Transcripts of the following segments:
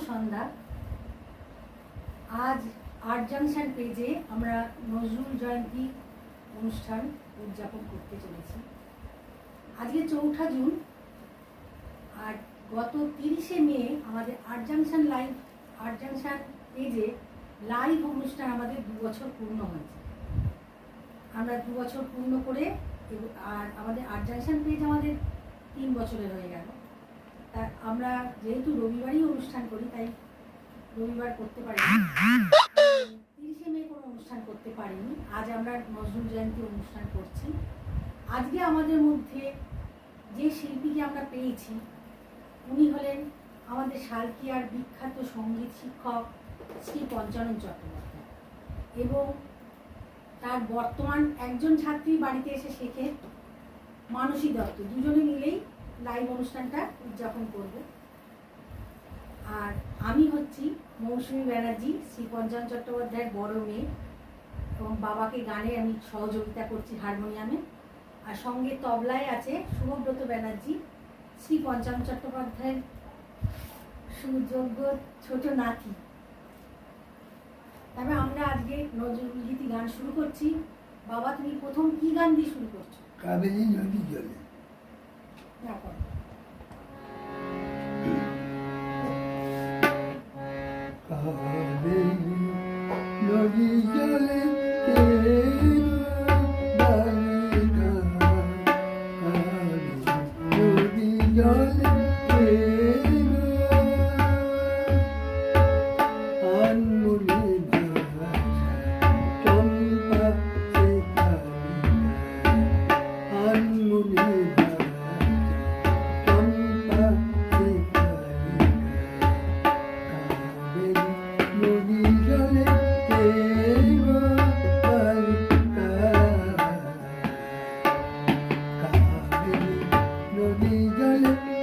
সন্ধ্যা। আজ art junction পেজে আমরা নজরুল জয়ন্তী অনুষ্ঠান উদযাপন করতে চলেছি। আজকে 4 জুন, আর গত 30শে মে আমাদের আর্ট জাংশন পেজে লাইভ অনুষ্ঠান আমাদের 2 বছর পূর্ণ হয়েছে। আমরা 2 বছর পূর্ণ করে, আর আমাদের আর্ট জাংশন পেজ আমাদের 3 বছরের হয়ে গেল। তা আমরা যেহেতু রবিবারই অনুষ্ঠান করি, তাই রবিবার করতে পারিনি, 30শে মে কোনো অনুষ্ঠান করতে পারিনি। আজ আমরা নজরুল জয়ন্তী অনুষ্ঠান করছি। আজকে আমাদের মধ্যে যে শিল্পীকে আমরা পেয়েছি, উনি হলেন আমাদের সালকিয়ার বিখ্যাত সঙ্গীত শিক্ষক শ্রী পঞ্চানন চট্টোপাধ্যায়, এবং তার বর্তমান একজন ছাত্রী বাড়িতে এসে শেখে মানসী দত্ত। দুজনে মিলেই লাইভ অনুষ্ঠানটা উদযাপন করব। আর আমি হচ্ছি মৌসুমী ব্যানার্জি, শ্রী পঞ্চানন চট্টোপাধ্যায়ের বড় মেয়ে, এবং বাবাকে গানে আমি সহযোগিতা করছি হারমোনিয়ামে। আর সঙ্গে তবলায় আছে শুভব্রত ব্যানার্জি, শ্রী পঞ্চানন চট্টোপাধ্যায়ের সুযোগ্য ছোট নাতি। তবে আমরা আজকে নজরুল গীতি গান শুরু করছি। বাবা, তুমি প্রথম কি গান দিয়ে শুরু করছো? কাবেরী নদী জলে। কাবেরী নদী জলে নদী জলে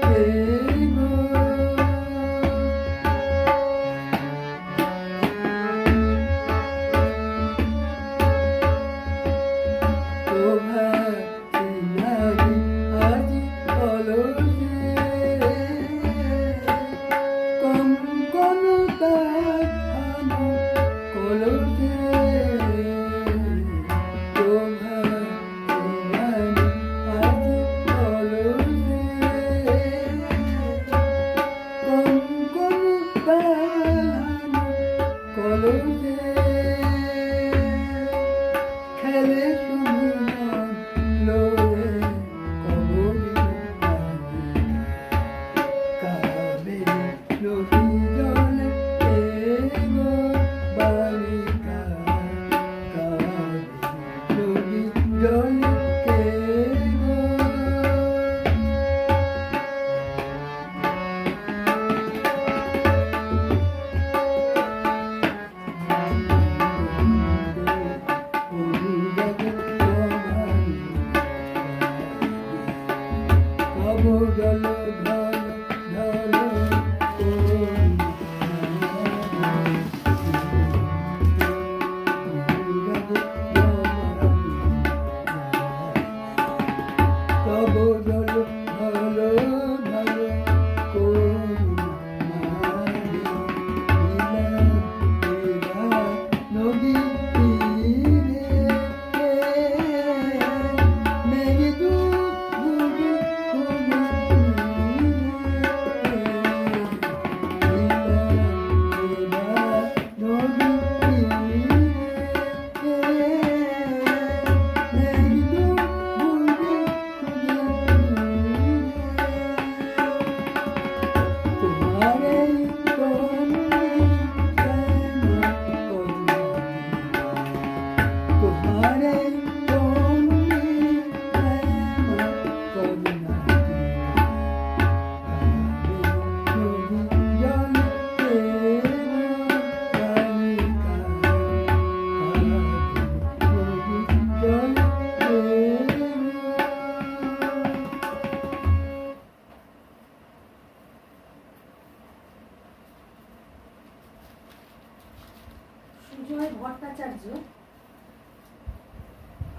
ভট্টাচার্য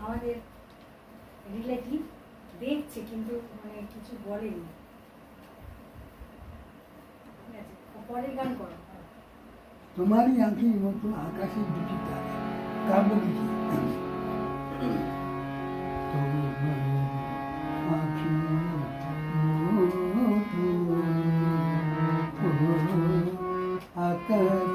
আমাদের রিলেটিভ, দেখছে কিন্তু কিছু বলেনি। ঠিক আছে, পরের গান করো। তোমারই আঁখির মতো আকাশের দুটি তারা, কাব্যগীতি। তোমার আঁখির মতো আকাশের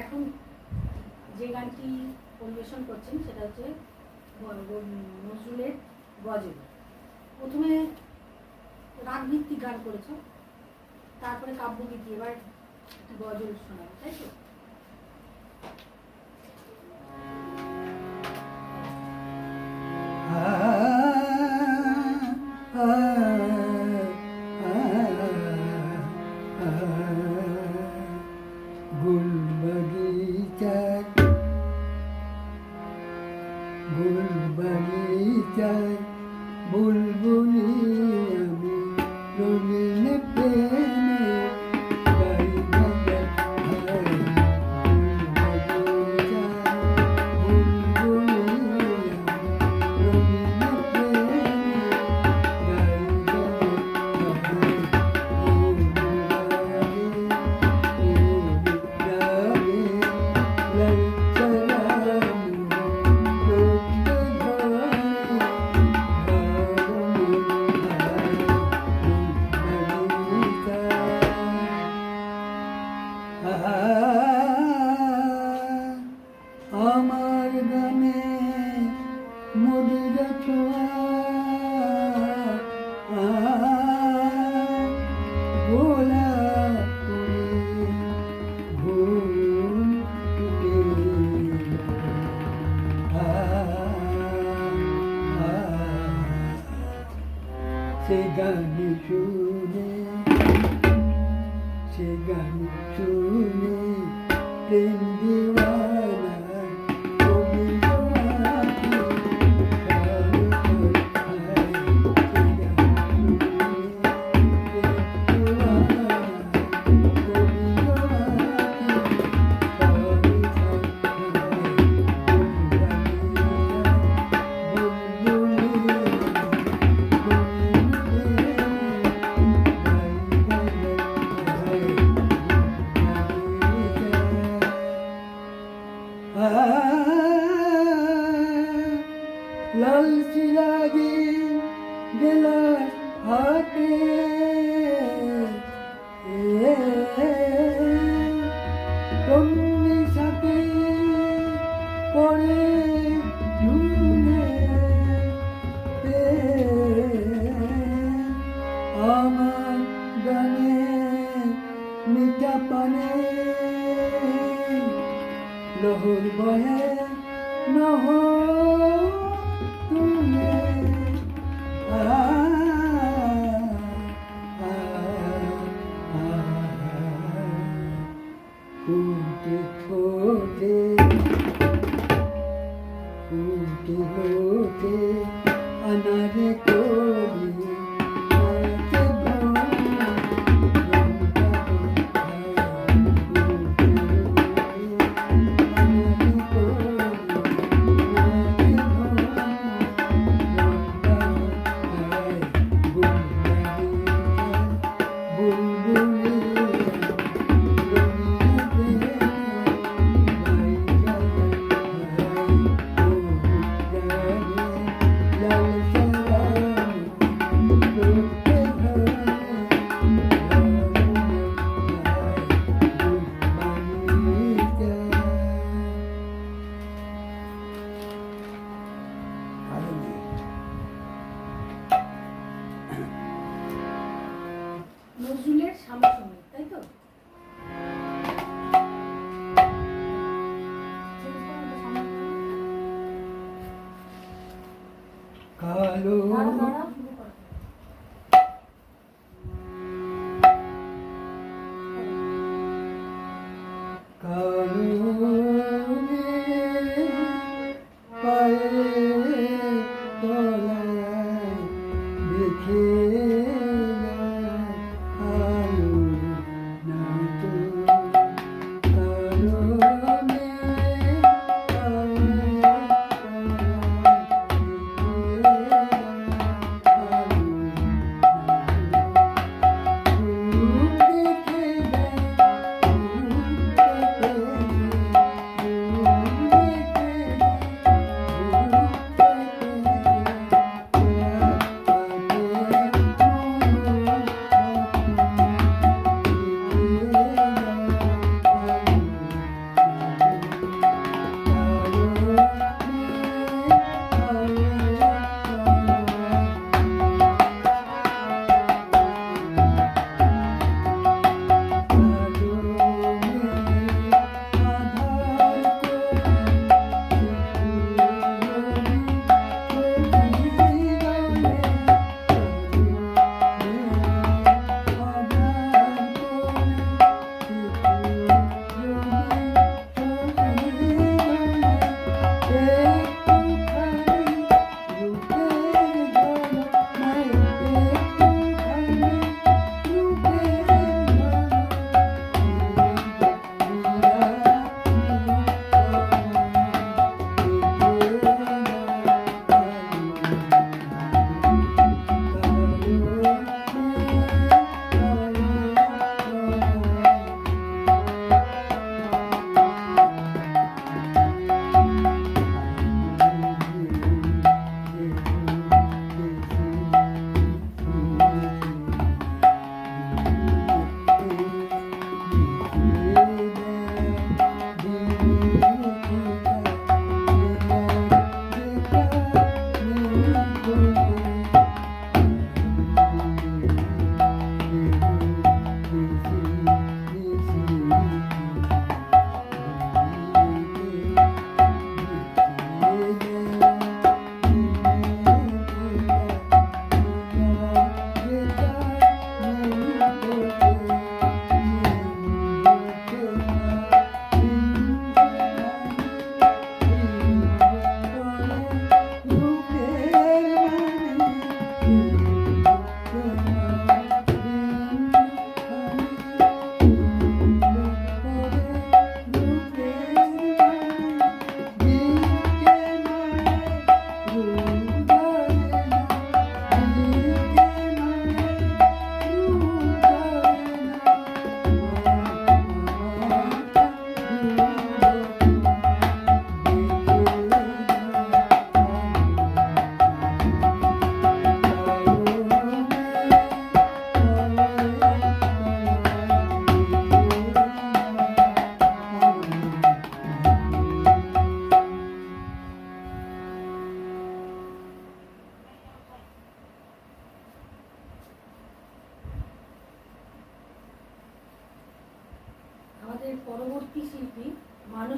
এখন যে গানটি পরিবেশন করছেন সেটা হচ্ছে নজরুলের গজল। প্রথমে রাগভিত্তিক গান করেছ, তারপরে কাব্যগীতি, এবার একটা গজল শোনাবে, তাই তো? ah চাই বুলবুলি আমি রঙিন প্রেমে গাই গাই হায় বুলবুলি চাই বুলবুলি আমি রঙিন প্রেমে গাই আমার গানে মধুর ছোঁয়া গোলাপ ফুলে ঘুম টুটে সে গান শুনে সে গান শুনে প্রেম দিওয়ানা তুমি আঁখি কালো হায় সে গান শুনে প্রেম দিওয়ানা তুমি আঁখি কালো লাল চিরাগে গেলাস হাটে তুমি সাথে পরে ঝুলে আমার গানে মিঠা পানে লহর বহে নহ তুলে ফুটে ফোটে ফুটে ফোটে আনারে করি নাচে ভোলা নজরুলের সামনাসামনি, তাই তো? কালো দাঁড়াও, দাঁড়াও, শুরু করো। কালো পায়ে তলায় দেখে আলো না তো কালো পায়ে তলায় দেখে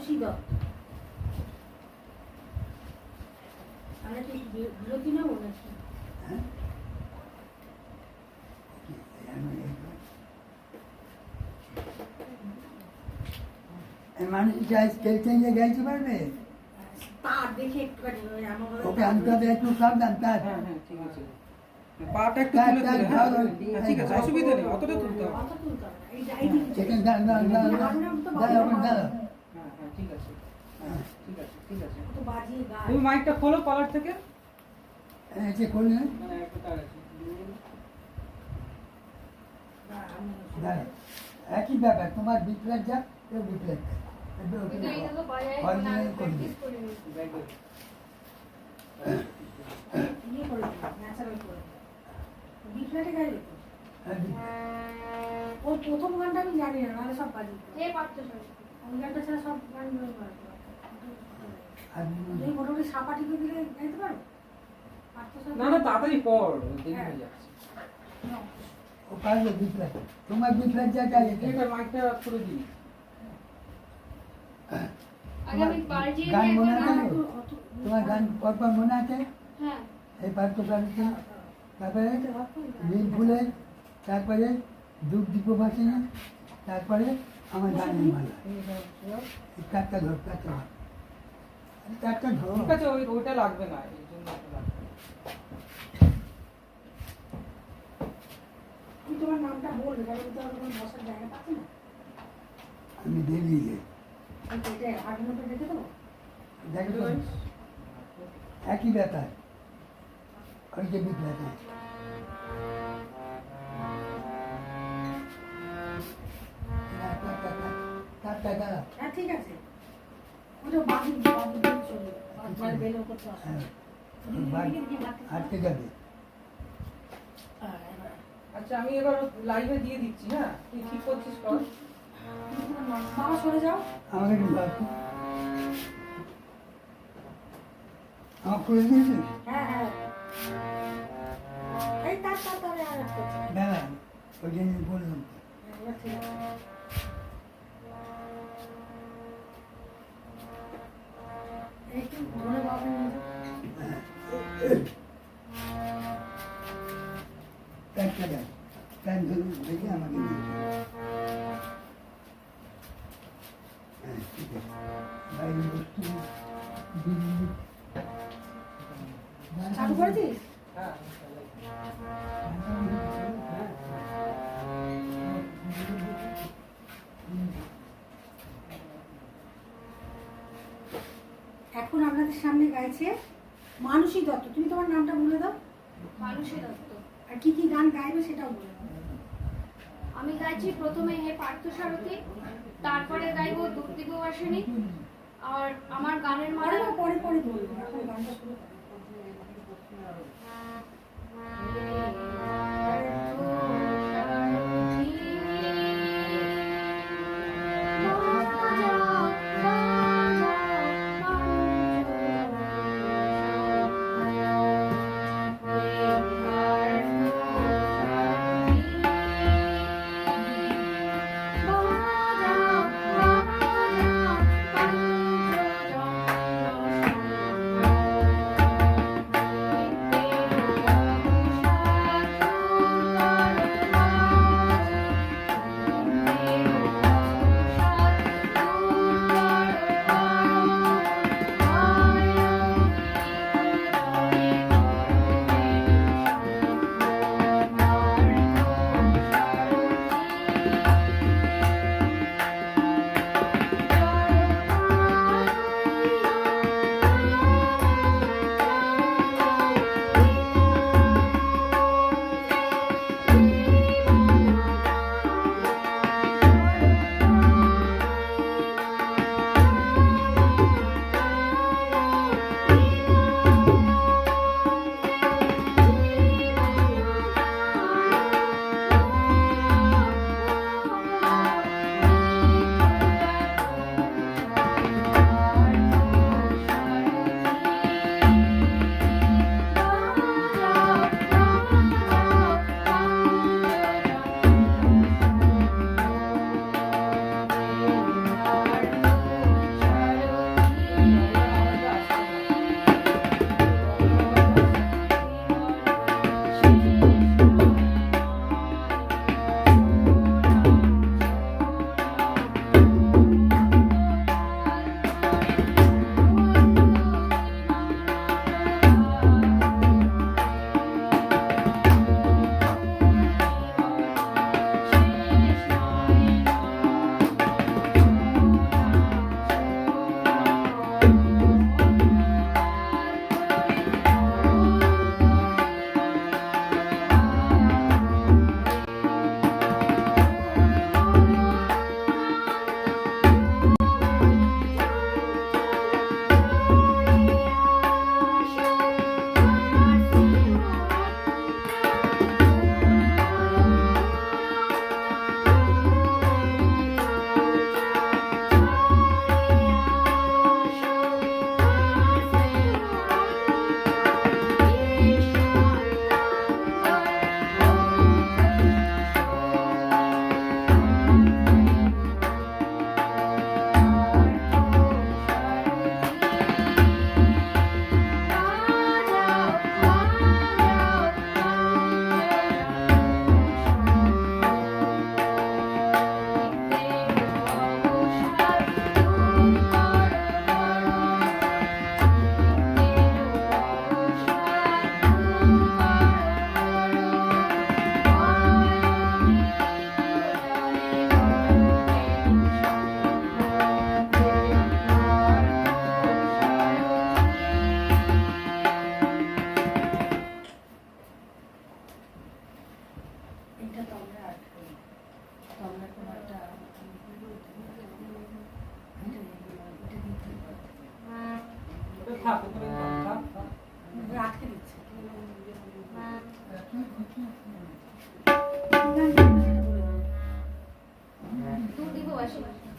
মানসী দত্ত। আমরা কি বিরতি নেবো নাকি? হ্যাঁ মানুষ যা স্কেল চেঞ্জে গাইতে পারবে, তার দেখে একটুখানি ওই আমার ওকে আনতে হবে একটু সাবধান তার। হ্যাঁ হ্যাঁ ঠিক আছে, পাটা একটু তার- তুলে তার তুলে, ভালো। হ্যাঁ ঠিক আছে, অসুবিধা নেই, অতটা তুলতে হবে। অত তুলতে হবে না। এই দিকে চলে সেখানে দাঁড়ান দাঁড়ান দাঁড়ান দাঁড়ান দাঁড়ান। হ্যাঁ হ্যাঁ ঠিক আছে, হ্যাঁ ঠিক আছে ঠিক আছে। তো বাজিয়ে গায়। তুমি মাইকটা খোলো কলার থেকে, যে করলেন মানে একটা তার আছে। দাঁড়ান, একই ব্যাপার, তোমার বিপ্লব যা কেউ বিপ্লব ব্যাগ করে। ইয়ে করে দিন, ন্যাচারাল করে দিন। বিপ্লবটা গাইবে তো? ওর প্রথম গানটা আমি জানি না, নাহলে সব বাজি। ওই গানটা ছাড়া সব গানগুলো পারবো। তুমি মোটামুটি সাপাটিকে দিলে গাইতে পারো? না না তাড়াতাড়ি পড়, দেরি হয়ে যাচ্ছে। ও পারবে বিপ্লব, তোমার বিপ্লব যা চাই এটা মাইকটা করে দিই। গান মনে আছে তো? তোমার গান পরপর মনে আছে? এই পার্থ সারথী, তারপরে নীল ফুলের, তারপরে দুধ দীপবাসিনী, তারপরে আমার গানের মালা। এই চারটা ধর, চারটা ধর, চারটা ধর। ঠিক আছে, ওইটা লাগবে না, এই জন্য ওটা লাগবে না। তুমি তোমার নামটা বলবে, কারণ তো তোমার বসার জায়গা পাচ্ছি না। আমি দেখলি এটা 8 মিনিটে রেখে দেবো। দেখো তো, একই ব্যাপার, ওই যে বিপ্লব চারটা দাঁড়া। হ্যাঁ ঠিক আছে, ওটা বাজি বাজি দিয়ে চলে বাজার বেলো করতে আসে। আটকে যাবে। আচ্ছা আমি এবার লাইভে দিয়ে দিচ্ছি, হ্যাঁ তুই ঠিক করছিস কর। বাবা সরে যাও। আমাকে একটু বল তো। আমার খুলে দিয়েছিস? হ্যাঁ হ্যাঁ, এই তার আর এক করছে। দাঁড়া, ওই জন্য বললাম তো। এবার ঠিক আছে। একটু ধরে বাবা নিয়ে যাও। প্যান্টটা দেন, প্যান্ট ধরুন দেখে আমাকে নিয়ে চলো। হ্যাঁ ঠিক আছে, বাইরে বস্তু দিল্লি চালু করেছিস? হ্যাঁ এখন আপনাদের সামনে গাইছে মানসী দত্ত। তুমি তোমার নামটা বলে দাও মানসী দত্ত। আর কি কি গান গাইবে সেটাও বলে দাও। আমি গাইছি প্রথমে হে পার্থসারথী, তারপরে গাইবো দুর্দিববাসিনী, আর আমার গানের পরে মালা না, পরে পরে বলবো, এখন গানটা শুরু করো। Thank you. থাক ওখানে থাক থাক। আটকে দিচ্ছে দুধ দিব বাসি আচ্ছা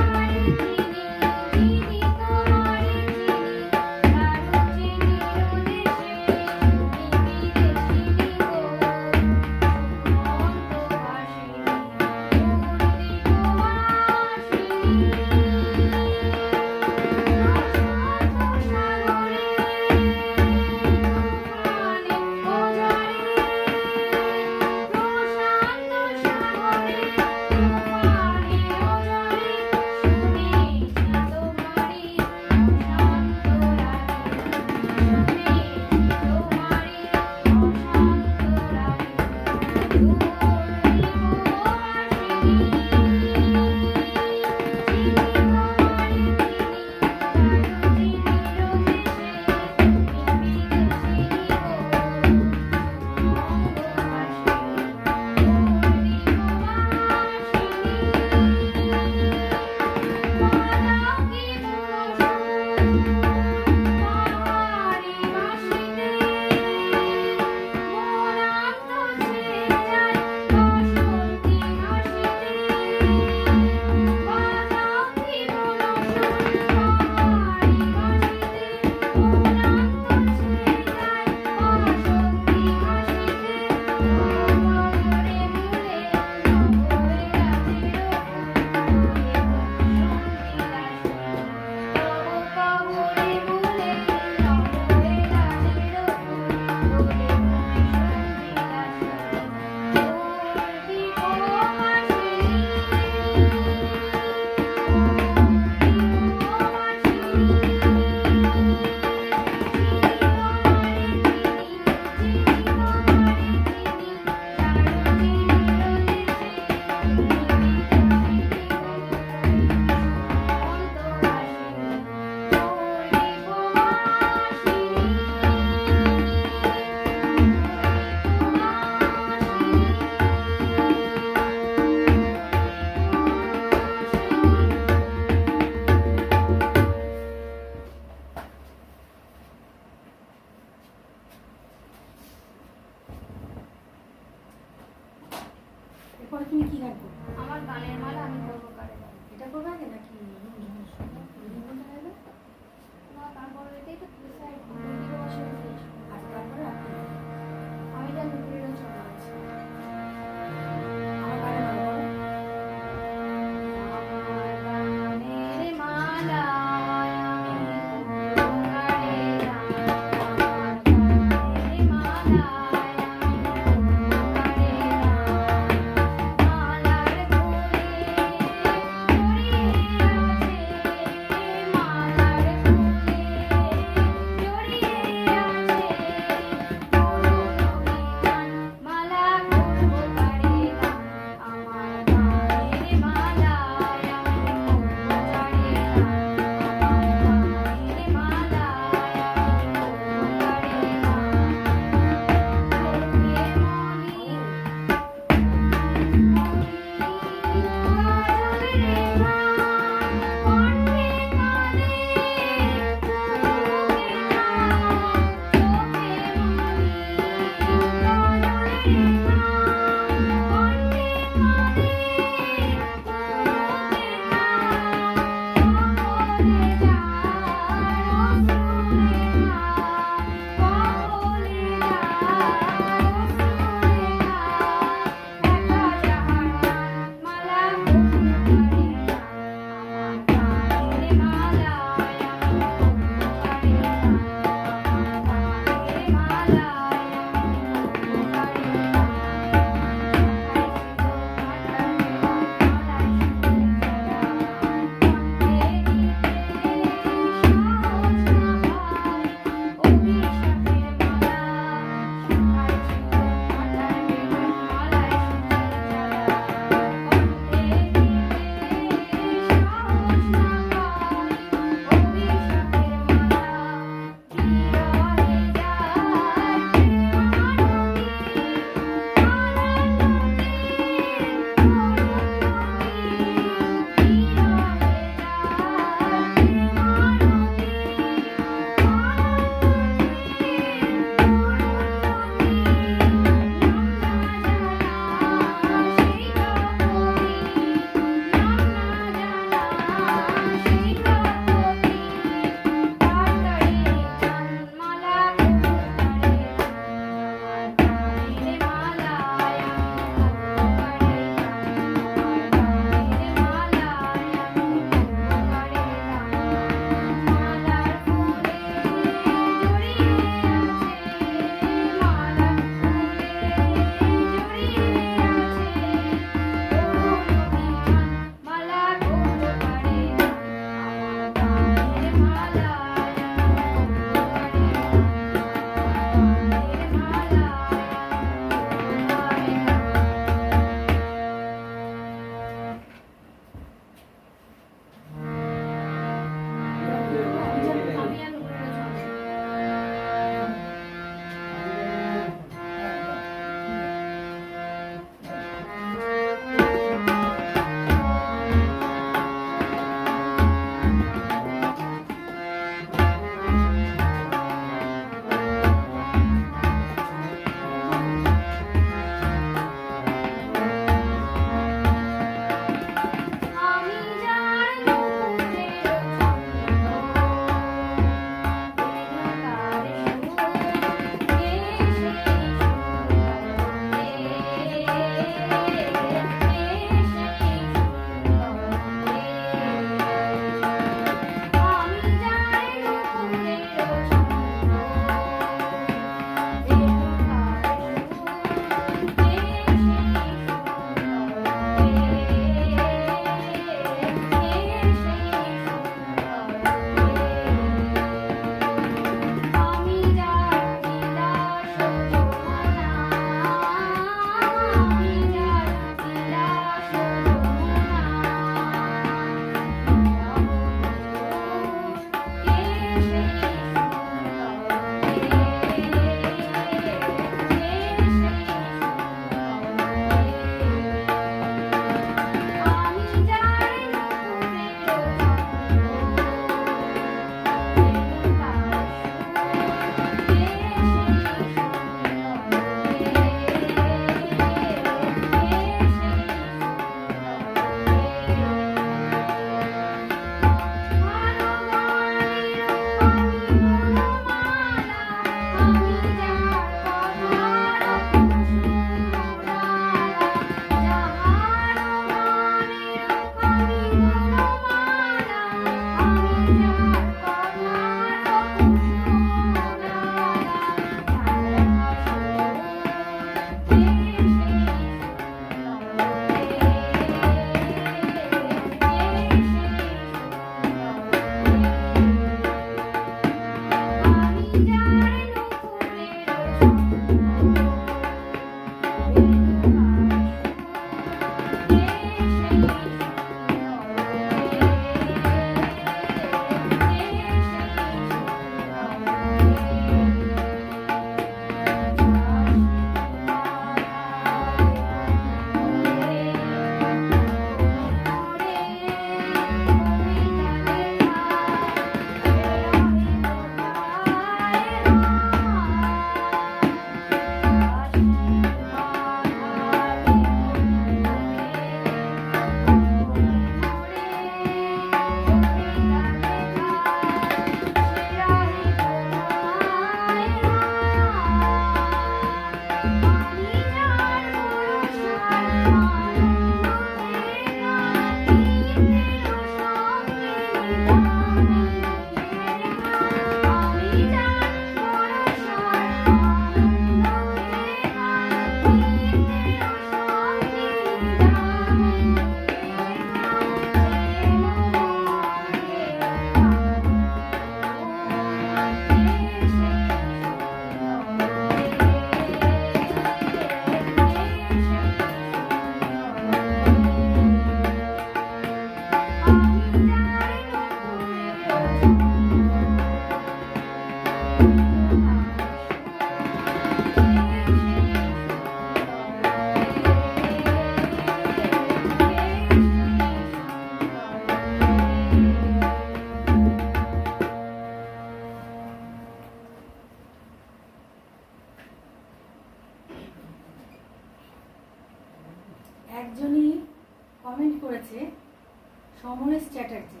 সমরেশ চ্যাটার্জি,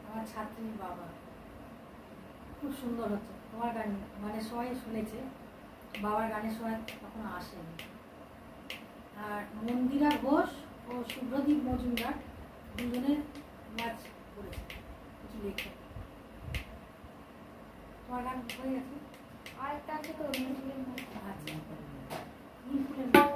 আমার ছাত্রীর বাবা। খুব সুন্দর হচ্ছে তোমার গান, মানে সবাই শুনেছে, বাবার গানের সময় তখন আসেনি। আর মন্দিরা ঘোষ ও শুভ্রদীপ মজুমদার দুজনের নাচ করেছে, কিছু লেখে। তোমার গান হয়ে গেছে? আরেকটা আছে তো নীলফুলের মতো। আচ্ছা, নীলফুলের মতো।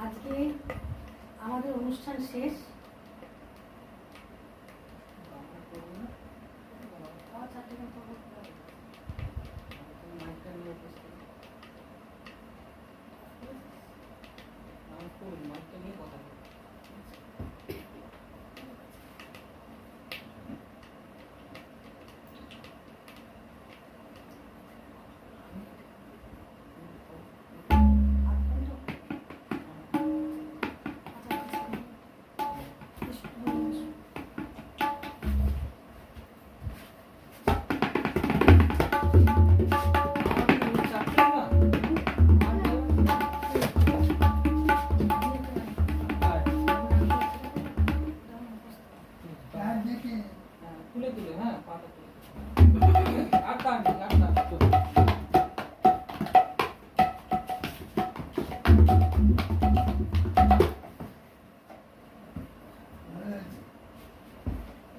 আজকে আমাদের অনুষ্ঠান শেষ। আমার চারটে কথা বলতে হবে। তুলে তুলে, হ্যাঁ পাটা তুলে আর টান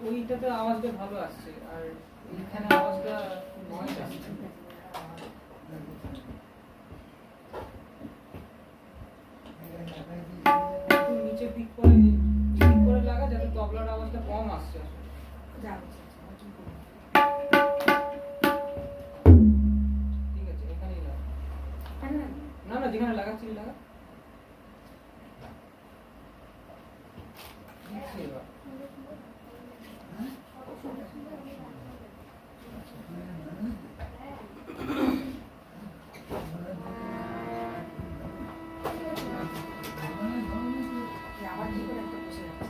ওইটাতে আওয়াজটা ভালো আসছে, আর এইখানে আওয়াজটা নয়েজ আসছে। একটু নিচে পিক করে লাগা, যাতে তবলার আওয়াজটা কম আসছে আসলে। ঠিক আছে, এখানেই লাগা। না না, যেখানে লাগাচ্ছিলি লাগা। দিচ্ছি এবার। আবার কি করে একটা বসে যাচ্ছে।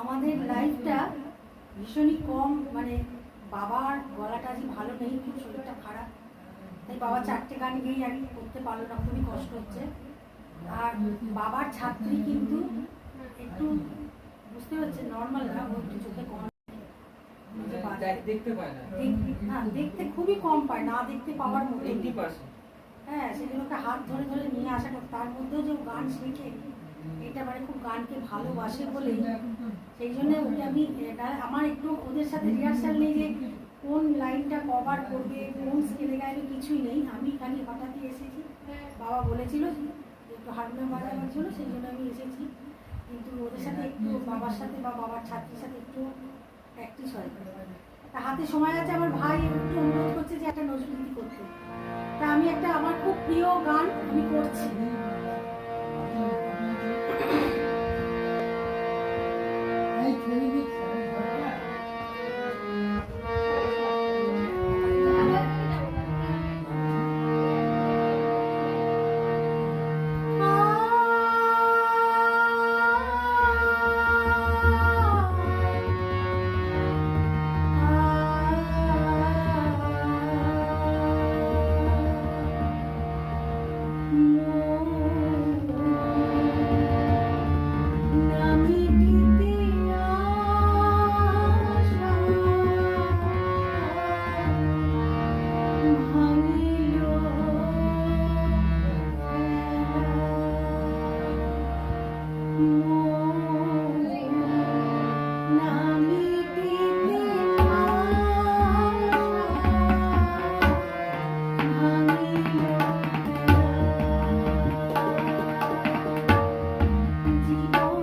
আমাদের লাইফটা ভীষণই কম, মানে বাবার গলাটা আজ ভালো নেই, খুব শরীরটা খারাপ, তাই বাবা চারটে গান গেয়েই আর করতে পারলো না, খুবই কষ্ট হচ্ছে। আর বাবার ছাত্রী কিন্তু একটু বুঝতে পারছেন নর্মাল না, ও একটু চোখে কম দেখতে পায় না, না দেখতে খুবই কম পায়, না দেখতে পাওয়ার মতো। 80%। হ্যাঁ, সেগুলোকে হাত ধরে ধরে নিয়ে আসাটা, তার মধ্যেও যে ও গান শেখে, এটা মানে খুব গানকে ভালোবাসে বলেই সেই জন্য ওকে আমি আমার একটু ওদের সাথে রিহার্সাল নেই যে কোন লাইনটা কভার করবে, কোন স্কেলে গাইবে, কিছুই নেই। আমি খালি হঠাৎই এসেছি, বাবা বলেছিল যে একটু হারমোনিয়াম বাজানোর জন্য, সেই জন্য আমি এসেছি। কিন্তু ওদের সাথে একটু বাবার সাথে বা বাবার ছাত্রীর সাথে একটু প্র্যাকটিস হয়। তা হাতে সময় আছে, আমার ভাই একটু অনুরোধ করছে যে একটা নজরুলগীতি করতে। তা আমি একটা আমার খুব প্রিয় গান আমি করছি। এই ছেলে দিচ্ছে জীবন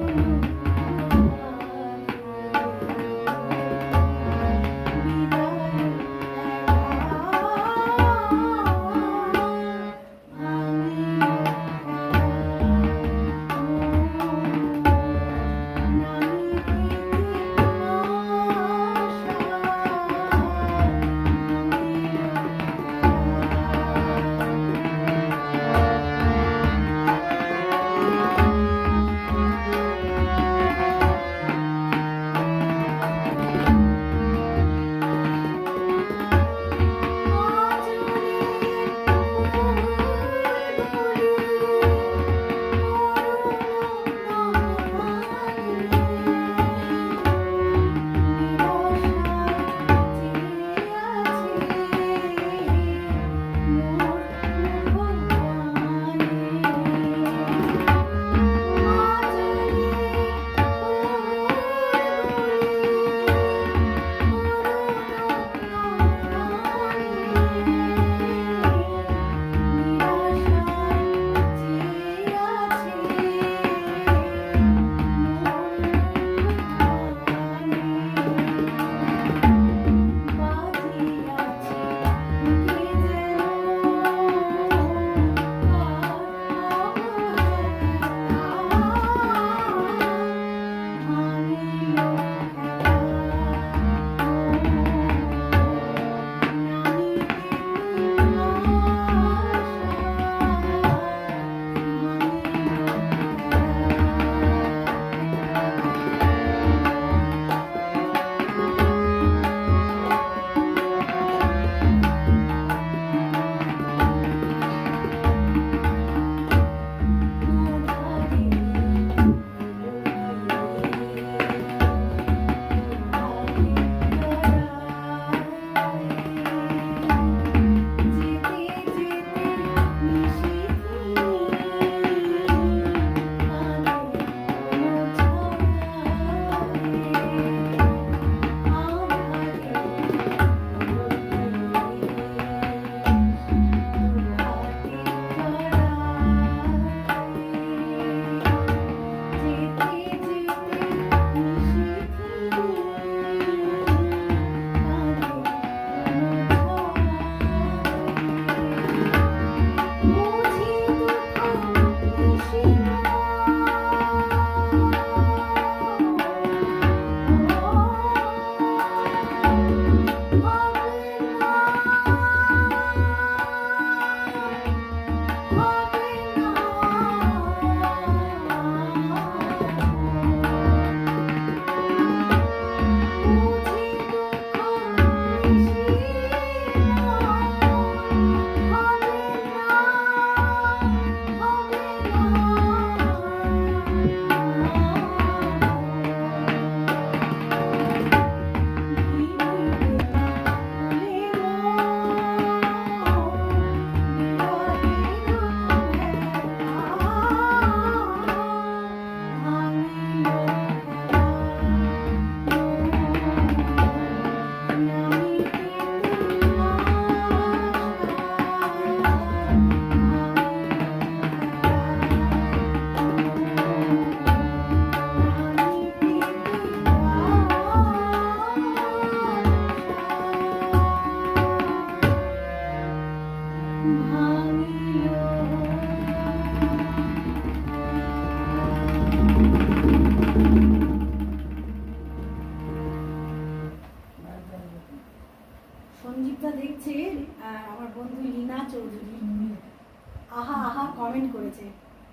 হয়েছে।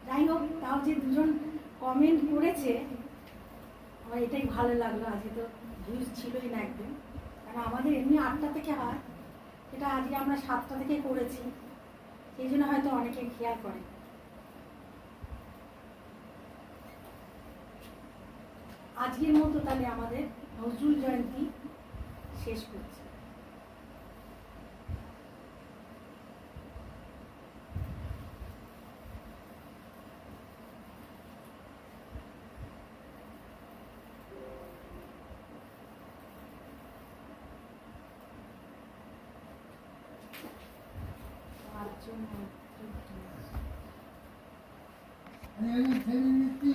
যাই হোক, তাও যে দুজন কমেন্ট করেছে আমার এটাই ভালো লাগলো। আজকে তো ভিউজ ছিলই না একদম, কারণ আমাদের এমনি 8টা থেকে হয়, সেটা আজকে আমরা 7টা থেকে করেছি, সেই জন্য হয়তো অনেকে খেয়াল করে। আজকের মতো তাহলে আমাদের নজরুল জয়ন্তী শেষ করছি। আমি ছেড়ে দিচ্ছি।